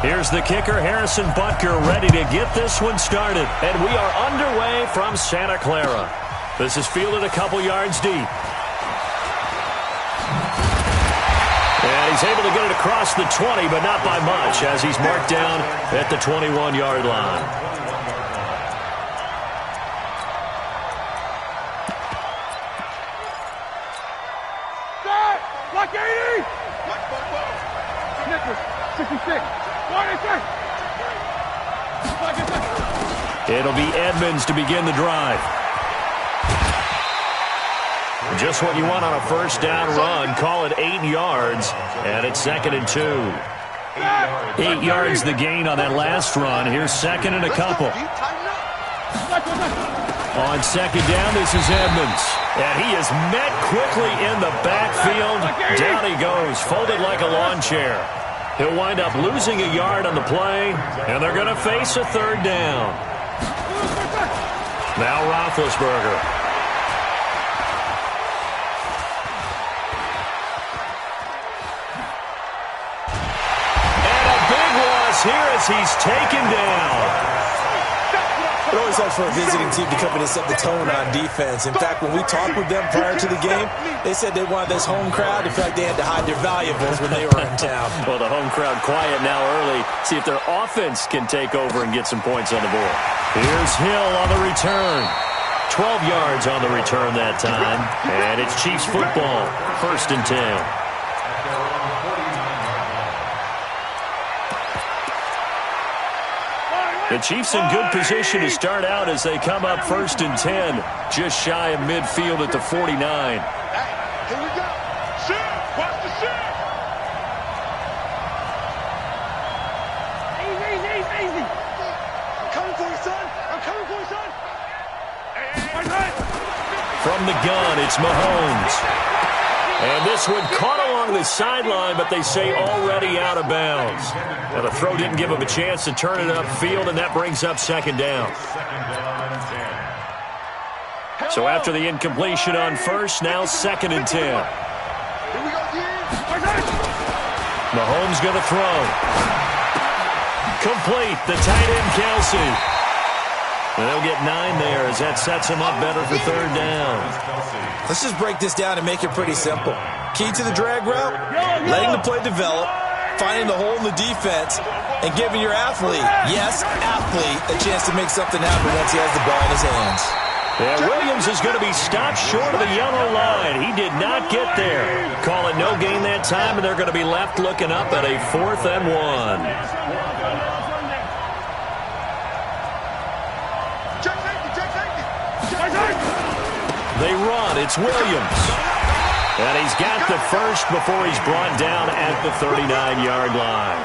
Here's the kicker, Harrison Butker, ready to get this one started. And we are underway from Santa Clara. This is fielded a couple yards deep. And he's able to get it across the 20, but not by much, as he's marked down at the 21-yard line. Block 80! Snickers, 66. It'll be Edmonds to begin the drive. Just what you want on a first down run. Call it 8 yards, and it's 2nd and 2. 8 yards the gain on that last run. Here's 2nd and a couple. On 2nd down, this is Edmonds. And he is met quickly in the backfield. Down he goes, folded like a lawn chair. He'll wind up losing a yard on the play, and they're going to face a 3rd down. Now Roethlisberger. And a big loss here as he's taken down. It always helps for a visiting team to come in and set the tone on defense. In fact, when we talked with them prior to the game, they said they wanted this home crowd. In fact, they had to hide their valuables when they were in town. Well, the home crowd quiet now early. See if their offense can take over and get some points on the board. Here's Hill on the return. 12 yards on the return that time. And it's Chiefs football. 1st and 10. The Chiefs in good position to start out as they come up 1st and 10, just shy of midfield at the 49. Here we go. Shoot. Watch the shoot. Easy. I'm coming for you, son. From the gun, it's Mahomes. And this one caught along the sideline, but they say already out of bounds. Now the throw didn't give him a chance to turn it upfield, and that brings up 2nd down. So after the incompletion on first, now 2nd and 10. Mahomes going to throw. Complete, the tight end Kelsey. And they'll get 9 there as that sets him up better for 3rd down. Let's just break this down and make it pretty simple. Key to the drag route, letting the play develop, finding the hole in the defense, and giving your athlete, yes, athlete, a chance to make something happen once he has the ball in his hands. Yeah, Williams is going to be stopped short of the yellow line. He did not get there. Call it no gain that time, and they're going to be left looking up at a 4th and 1. They run. It's Williams. And he's got the first before he's brought down at the 39-yard line.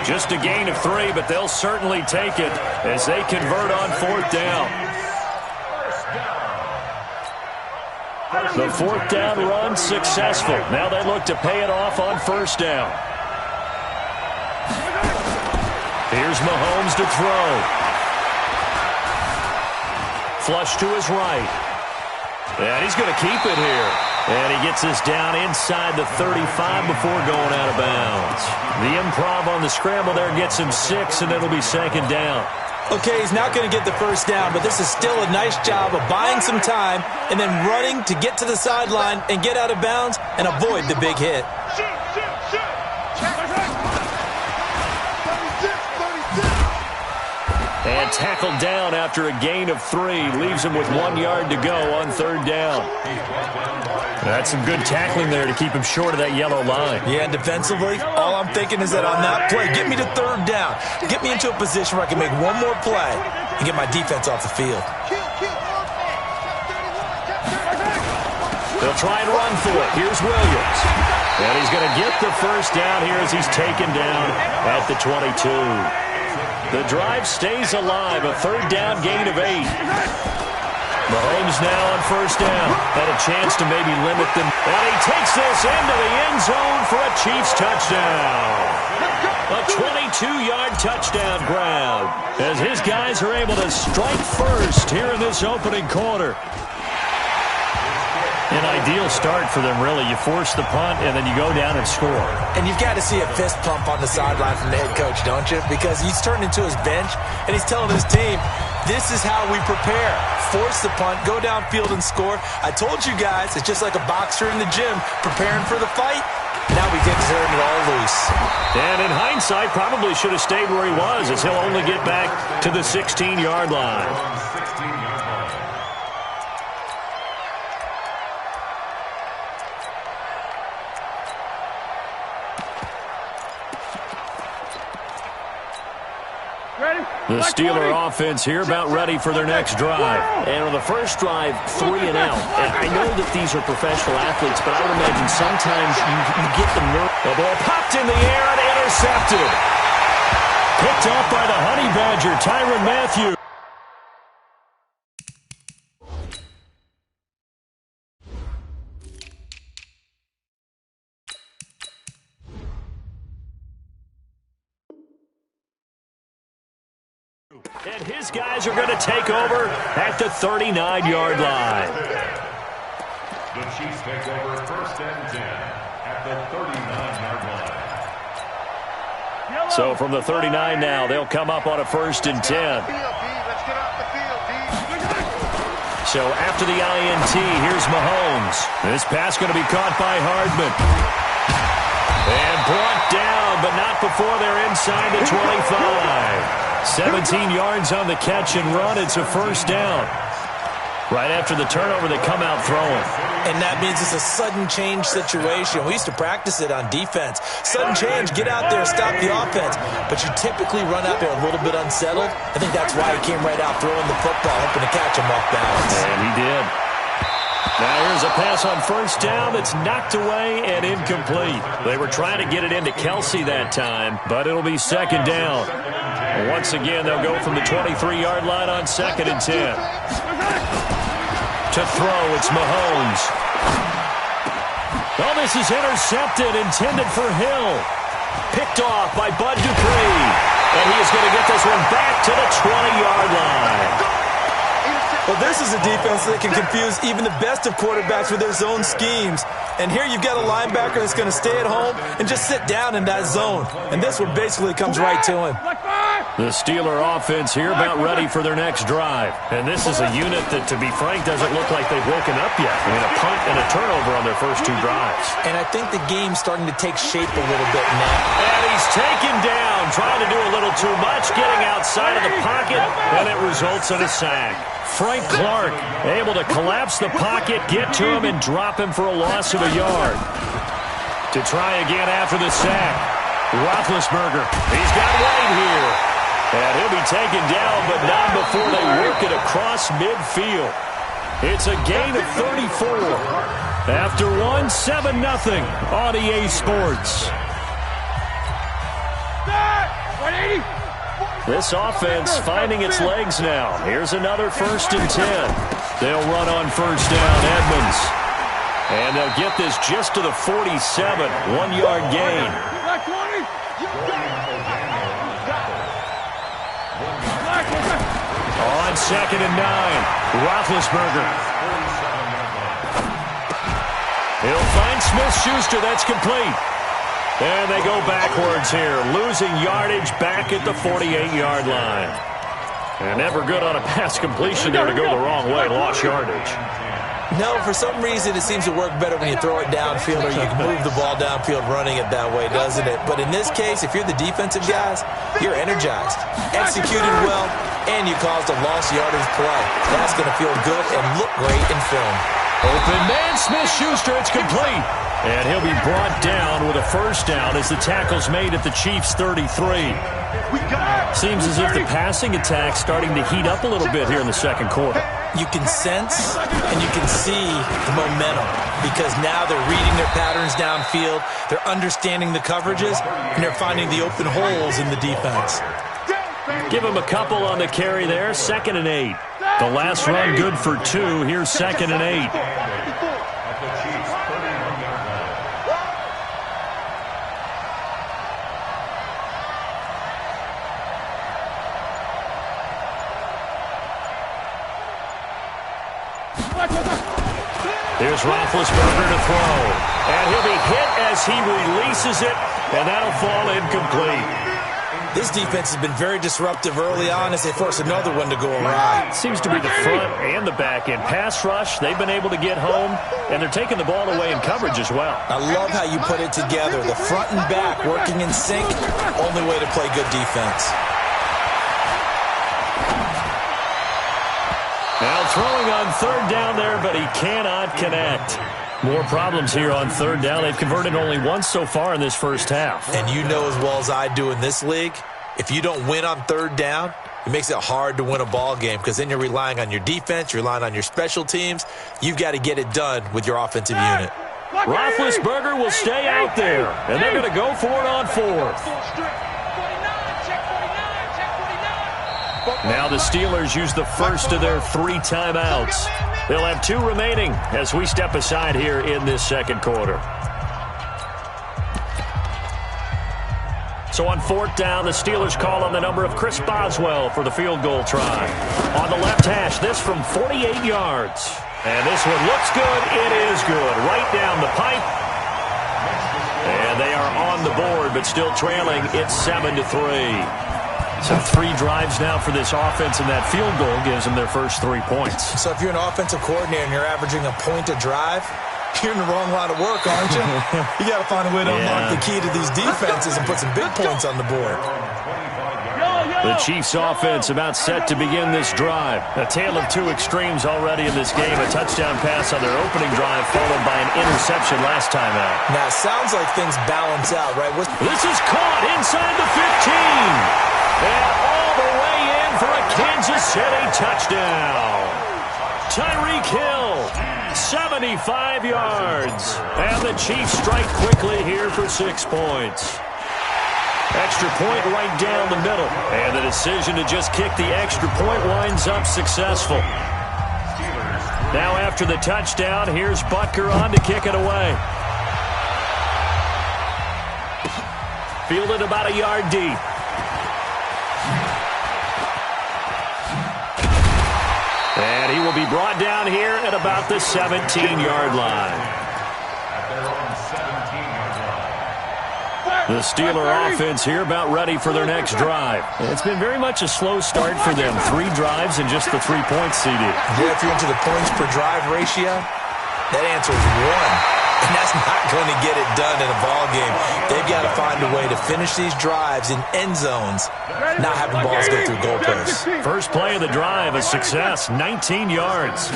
Just a gain of 3, but they'll certainly take it as they convert on 4th down. The 4th down run successful. Now they look to pay it off on 1st down. Here's Mahomes to throw. Flush to his right. And he's going to keep it here. And he gets this down inside the 35 before going out of bounds. The improv on the scramble there gets him 6, and it'll be 2nd down. Okay, he's not going to get the first down, but this is still a nice job of buying some time and then running to get to the sideline and get out of bounds and avoid the big hit. And tackled down after a gain of 3. Leaves him with 1 yard to go on 3rd down. That's some good tackling there to keep him short of that yellow line. Yeah, and defensively, all I'm thinking is that on that play, get me to 3rd down. Get me into a position where I can make one more play and get my defense off the field. They'll try and run for it. Here's Williams. And he's going to get the first down here as he's taken down at the 22. The drive stays alive. A 3rd down gain of 8. Mahomes now on 1st down. Had a chance to maybe limit them. And he takes this into the end zone for a Chiefs touchdown. A 22-yard touchdown grab as his guys are able to strike first here in this opening quarter. An ideal start for them, really. You force the punt, and then you go down and score. And you've got to see a fist pump on the sideline from the head coach, don't you? Because he's turned into his bench, and he's telling his team, this is how we prepare. Force the punt, go downfield and score. I told you guys, it's just like a boxer in the gym preparing for the fight. Now we get to turn it all loose. And in hindsight, probably should have stayed where he was, as he'll only get back to the 16-yard line. The Steeler offense here about ready for their next drive. And on the first drive, 3 and out. And I know that these are professional athletes, but I would imagine sometimes you get the nerve. The ball popped in the air and intercepted. Picked off by the Honey Badger, Tyrann Mathieu. And his guys are going to take over at the 39-yard line. The Chiefs take over 1st and 10 at the 39-yard line. So from the 39 now, they'll come up on a 1st and 10. So after the INT, here's Mahomes. This pass going to be caught by Hardman. And brought down, but not before they're inside the 25. 17 yards on the catch and run. It's a 1st down. Right after the turnover, they come out throwing. And that means it's a sudden change situation. We used to practice it on defense. Sudden change, get out there, stop the offense. But you typically run out there a little bit unsettled. I think that's why he came right out throwing the football, hoping to catch him off balance. And he did. Now here's a pass on 1st down that's knocked away and incomplete. They were trying to get it into Kelsey that time, but it'll be 2nd down. Once again, they'll go from the 23-yard line on 2nd and 10. To throw, it's Mahomes. Oh, this is intercepted, intended for Hill. Picked off by Bud Dupree. And he is going to get this one back to the 20-yard line. Well, this is a defense that can confuse even the best of quarterbacks with their zone schemes. And here you've got a linebacker that's going to stay at home and just sit down in that zone. And this one basically comes right to him. The Steeler offense here about ready for their next drive. And this is a unit that, to be frank, doesn't look like they've woken up yet. I mean, a punt and a turnover on their first 2 drives. And I think the game's starting to take shape a little bit now. And he's taken down, trying to do a little too much, getting outside of the pocket, and it results in a sack. Frank Clark able to collapse the pocket, get to him, and drop him for a loss of a yard. To try again after the sack, Roethlisberger. He's got White here. And he'll be taken down, but not before they work it across midfield. It's a gain of 34. After 7-0 on EA Sports. This offense finding its legs now. Here's another 1st and 10. They'll run on 1st down, Edmonds. And they'll get this just to the 47, 1-yard gain. On 2nd and 9, Roethlisberger. He'll find Smith-Schuster. That's complete. And they go backwards here, losing yardage back at the 48-yard line. And never good on a pass completion there to go the wrong way. Lost yardage. No, for some reason it seems to work better when you throw it downfield or you can move the ball downfield running it that way, doesn't it? But in this case, if you're the defensive guys, you're energized, executed well, and you caused a lost yardage play. That's going to feel good and look great in film. Open man, Smith-Schuster, it's complete. And he'll be brought down with a 1st down as the tackle's made at the Chiefs' 33. Seems as if the passing attack's starting to heat up a little bit here in the 2nd quarter. You can sense and you can see the momentum because now they're reading their patterns downfield, they're understanding the coverages, and they're finding the open holes in the defense. Give him a couple on the carry there, 2nd and 8. The last run good for 2. Here's 2nd and 8. Here's Roethlisberger to throw. And he'll be hit as he releases it, and that'll fall incomplete. This defense has been very disruptive early on as they force another one to go awry. Seems to be the front and the back end. Pass rush, they've been able to get home, and they're taking the ball away in coverage as well. I love how you put it together. The front and back working in sync, only way to play good defense. Now throwing on third down there, but he cannot connect. More problems here on third down. They've converted only once so far in this first half. And you know as well as I do in this league, if you don't win on third down, it makes it hard to win a ball game because then you're relying on your defense, you're relying on your special teams. You've got to get it done with your offensive unit. Roethlisberger will stay out there, and they're going to go for it on fourth. Now the Steelers use the first of their 3 timeouts. They'll have 2 remaining as we step aside here in this second quarter. So on fourth down, the Steelers call on the number of Chris Boswell for the field goal try. On the left hash, this from 48 yards. And this one looks good. It is good. Right down the pipe. And they are on the board, but still trailing. It's 7-3. So 3 drives now for this offense, and that field goal gives them their first 3 points. So if you're an offensive coordinator and you're averaging a point a drive, you're in the wrong line of work, aren't you? You got to find a way to unlock the key to these defenses and put some big points on the board. The Chiefs' offense about set to begin this drive. A tale of 2 extremes already in this game. A touchdown pass on their opening drive, followed by an interception last time out. Now, it sounds like things balance out, right? This is caught inside the 15. And all the way in for a Kansas City touchdown. Tyreek Hill, 75 yards. And the Chiefs strike quickly here for 6 points. Extra point right down the middle. And the decision to just kick the extra point winds up successful. Now after the touchdown, here's Butker on to kick it away. Fielded about a yard deep. And he will be brought down here at about the 17-yard line. The Steeler offense here about ready for their next drive. It's been very much a slow start for them. 3 drives and just the 3 points seeded. Yeah, if you're into the points per drive ratio, that answer is 1. And that's not going to get it done in a ball game. They've got to find a way to finish these drives in end zones, not having balls go through goalposts. First play of the drive, a success, 19 yards.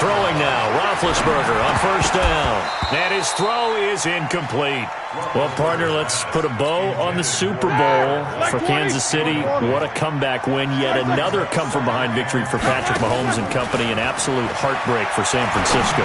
Throwing now, Roethlisberger on first down. And his throw is incomplete. Well, partner, let's put a bow on the Super Bowl for Kansas City. What a comeback win. Yet another come-from-behind victory for Patrick Mahomes and company. An absolute heartbreak for San Francisco.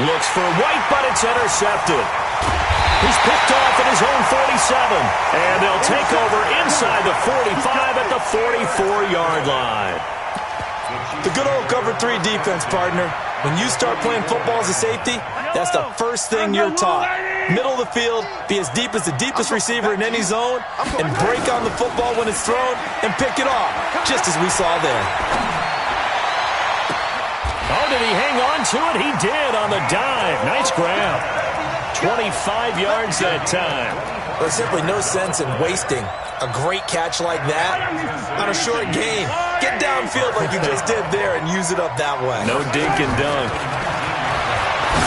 Looks for White, but it's intercepted. He's picked off at his own 47. And they'll take over inside the 45 at the 44-yard line. The good old cover 3 defense, partner. When you start playing football as a safety, that's the first thing you're taught. Middle of the field, be as deep as the deepest receiver in any zone, and break on the football when it's thrown and pick it off, just as we saw there. Oh, did he hang on to it? He did on the dive. Nice grab. 25 yards that time. There's simply no sense in wasting a great catch like that on a short game. Get downfield like you just did there and use it up that way. No dink and dunk.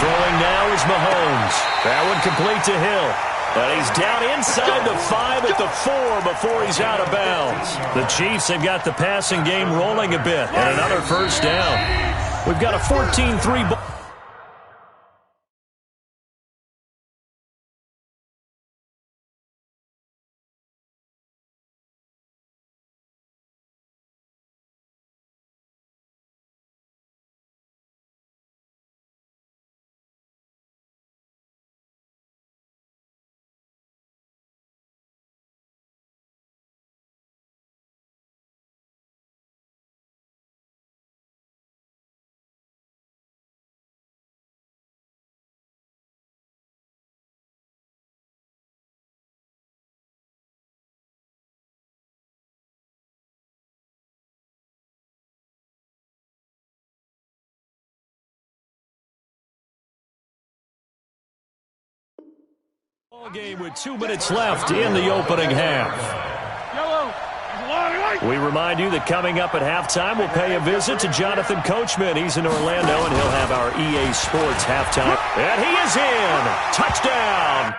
Throwing now is Mahomes. That one complete to Hill. But he's down inside the 5 at the 4 before he's out of bounds. The Chiefs have got the passing game rolling a bit. And another first down. We've got a 14-3 ball. Game with 2 minutes left in the opening half. We remind you that coming up at halftime, we'll pay a visit to Jonathan Coachman. He's in Orlando, and he'll have our EA Sports halftime. And he is in. Touchdown.